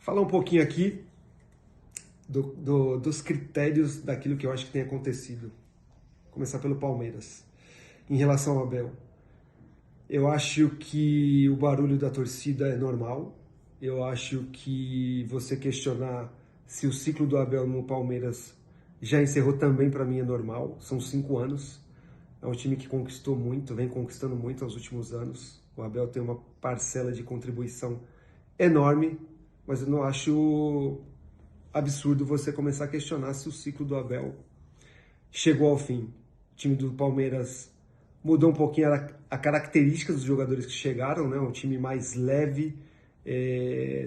Falar um pouquinho aqui dos critérios daquilo que eu acho que tem acontecido. Começar pelo Palmeiras. Em relação ao Abel, eu acho que o barulho da torcida é normal. Eu acho que você questionar se o ciclo do Abel no Palmeiras já encerrou também, para mim, é normal. São 5 anos. É um time que conquistou muito, vem conquistando muito aos últimos anos. O Abel tem uma parcela de contribuição enorme, mas eu não acho absurdo você começar a questionar se o ciclo do Abel chegou ao fim. O time do Palmeiras mudou um pouquinho a característica dos jogadores que chegaram, né? Um time mais leve,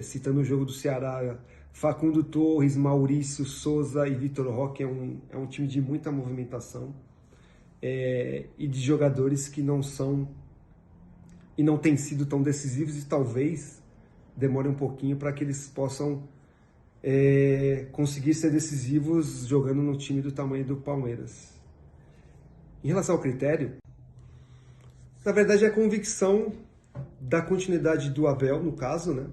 citando o jogo do Ceará, Facundo Torres, Maurício Souza e Vitor Roque é um time de muita movimentação e de jogadores que não são e não têm sido tão decisivos e talvez demore um pouquinho para que eles possam conseguir ser decisivos jogando no time do tamanho do Palmeiras. Em relação ao critério, na verdade é a convicção da continuidade do Abel, no caso, né,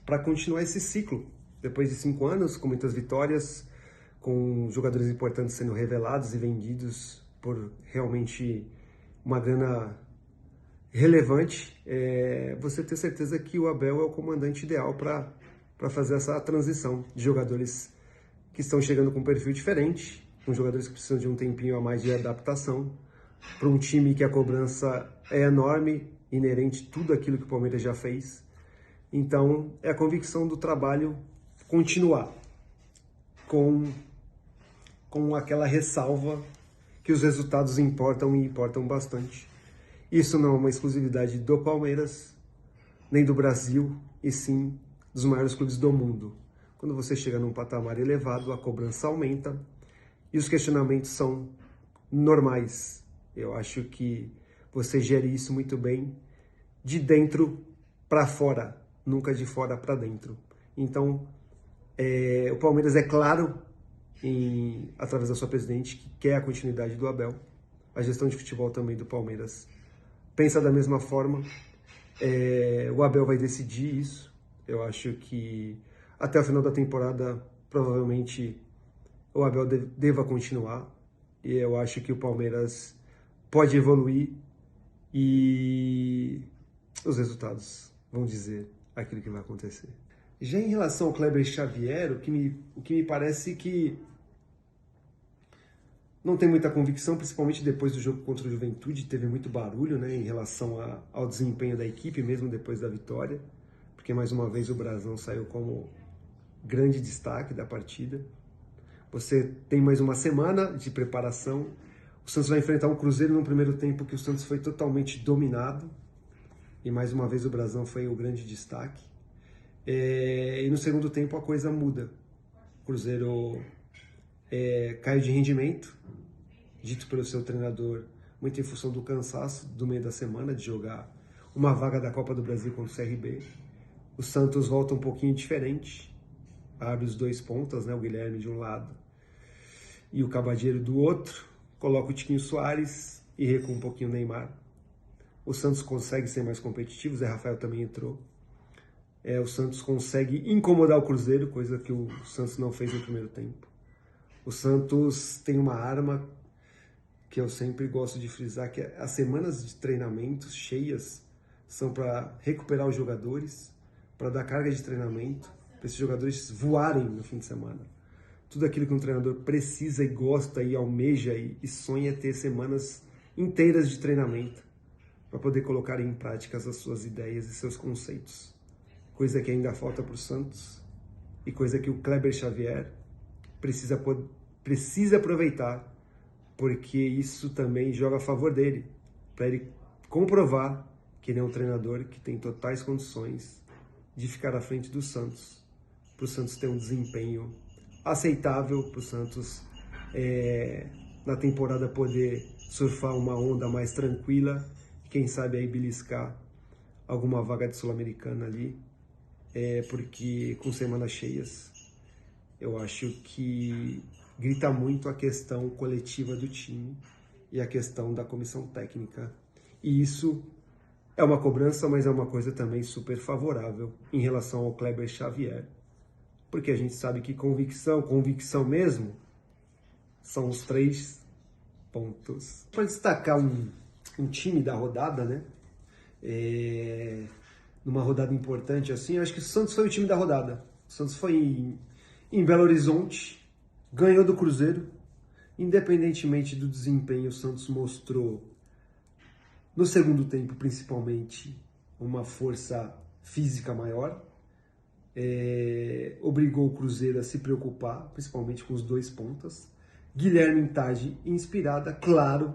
para continuar esse ciclo. Depois de 5 anos, com muitas vitórias, com jogadores importantes sendo revelados e vendidos por realmente uma grana relevante, você ter certeza que o Abel é o comandante ideal para fazer essa transição de jogadores que estão chegando com um perfil diferente, com jogadores que precisam de um tempinho a mais de adaptação, para um time que a cobrança é enorme, inerente a tudo aquilo que o Palmeiras já fez. Então, é a convicção do trabalho continuar com aquela ressalva que os resultados importam e importam bastante. Isso não é uma exclusividade do Palmeiras, nem do Brasil, e sim dos maiores clubes do mundo. Quando você chega num patamar elevado, a cobrança aumenta e os questionamentos são normais. Eu acho que você gere isso muito bem de dentro para fora, nunca de fora para dentro. Então, o Palmeiras é claro, através da sua presidente, que quer a continuidade do Abel. A gestão de futebol também do Palmeiras pensa da mesma forma. O Abel vai decidir isso. Eu acho que até o final da temporada, provavelmente, o Abel deva continuar. E eu acho que o Palmeiras pode evoluir e os resultados vão dizer aquilo que vai acontecer. Já em relação ao Kleber Xavier, o que me parece que não tem muita convicção, principalmente depois do jogo contra o Juventude, teve muito barulho, né, em relação ao desempenho da equipe, mesmo depois da vitória, porque mais uma vez o Brasão saiu como grande destaque da partida. Você tem mais uma semana de preparação. O Santos vai enfrentar um Cruzeiro no primeiro tempo que o Santos foi totalmente dominado. E mais uma vez o Brasão foi o grande destaque. E no segundo tempo a coisa muda. O Cruzeiro caiu de rendimento, dito pelo seu treinador, muito em função do cansaço do meio da semana de jogar uma vaga da Copa do Brasil contra o CRB. O Santos volta um pouquinho diferente, abre os 2 pontas, né, o Guilherme de um lado e o Cabadeiro do outro, coloca o Tiquinho Soares e recua um pouquinho o Neymar. O Santos consegue ser mais competitivo, o Zé Rafael também entrou. O Santos consegue incomodar o Cruzeiro, coisa que o Santos não fez no primeiro tempo. O Santos tem uma arma que eu sempre gosto de frisar, que as semanas de treinamentos cheias são para recuperar os jogadores, para dar carga de treinamento, para esses jogadores voarem no fim de semana. Tudo aquilo que um treinador precisa e gosta e almeja e sonha é ter semanas inteiras de treinamento para poder colocar em prática as suas ideias e seus conceitos. Coisa que ainda falta para o Santos e coisa que o Kleber Xavier precisa aproveitar, porque isso também joga a favor dele, para ele comprovar que ele é um treinador que tem totais condições de ficar à frente do Santos, para o Santos ter um desempenho aceitável, para o Santos na temporada poder surfar uma onda mais tranquila, quem sabe aí beliscar alguma vaga de Sul-Americana ali, porque com semanas cheias eu acho que grita muito a questão coletiva do time e a questão da comissão técnica. E isso é uma cobrança, mas é uma coisa também super favorável em relação ao Kleber Xavier, porque a gente sabe que convicção mesmo, são os 3 pontos. Para destacar um time da rodada, né? Numa rodada importante assim, eu acho que o Santos foi o time da rodada. O Santos foi em Belo Horizonte, ganhou do Cruzeiro. Independentemente do desempenho, o Santos mostrou, no segundo tempo principalmente, uma força física maior. Obrigou o Cruzeiro a se preocupar, principalmente com os 2 pontas. Guilherme Intage inspirada, claro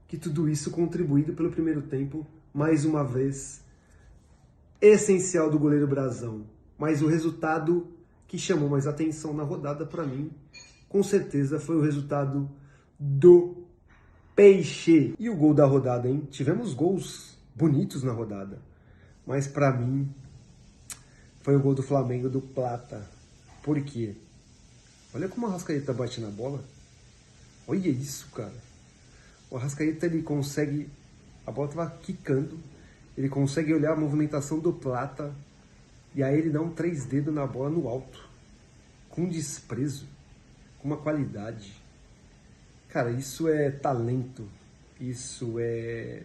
que tudo isso contribuído pelo primeiro tempo, mais uma vez, essencial do goleiro Brazão. Mas o resultado que chamou mais atenção na rodada para mim, com certeza, foi o resultado do Peixe. E o gol da rodada, hein? Tivemos gols bonitos na rodada, mas para mim foi o gol do Flamengo do Plata. Por quê? Olha como o Arrascaeta bate na bola. Olha isso, cara. O Arrascaeta, ele consegue... A bola tava quicando. Ele consegue olhar a movimentação do Plata. E aí ele dá um 3 dedos na bola no alto. Com desprezo. Com uma qualidade. Cara, isso é talento. Isso é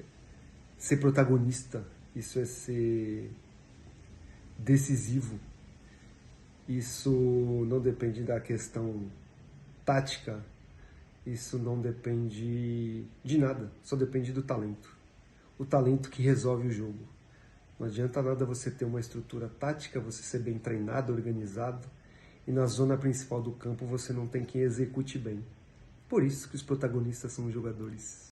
ser protagonista. Isso é ser decisivo. Isso não depende da questão tática. Isso não depende de nada, só depende do talento. O talento que resolve o jogo. Não adianta nada você ter uma estrutura tática, você ser bem treinado, organizado, e na zona principal do campo você não tem quem execute bem. Por isso que os protagonistas são os jogadores.